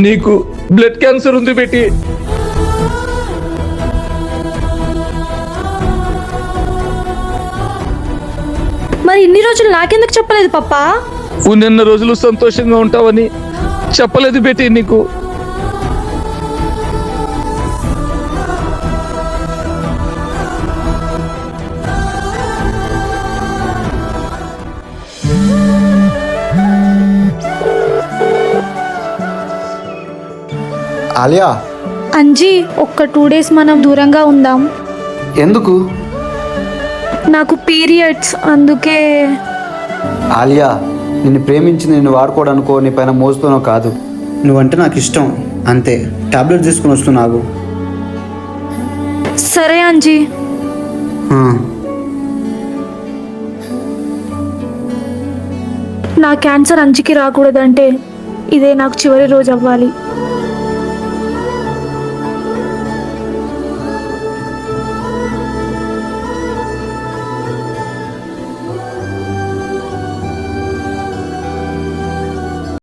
నీకు blood cancer ఉంది బేటి. మరి ఇన్ని రోజులు నాకెందుకు చెప్పలేదు పప్పా? ఉన్నెన్న రోజులు సంతోషంగా ఉంటావని చెప్పలేదు బేటి నీకు. ఆలియా, అంజీ, ఒక్క 2 days మనం దూరంగా ఉందాం. ఎందుకు? నాకు పీరియడ్స్, అందుకే. ఆలియా, నిన్ను ప్రేమించి నిన్ను వాడుకోవడానికో నీ పైన మోస్తూనో కాదు. నువ్వంటే నాకు ఇష్టం, అంతే. టాబ్లెట్ తీసుకుని వస్తున్నావు. సరే అంజీ. నా క్యాన్సర్ అంజికి రాకూడదంటే ఇదే నాకు చివరి రోజు అవ్వాలి.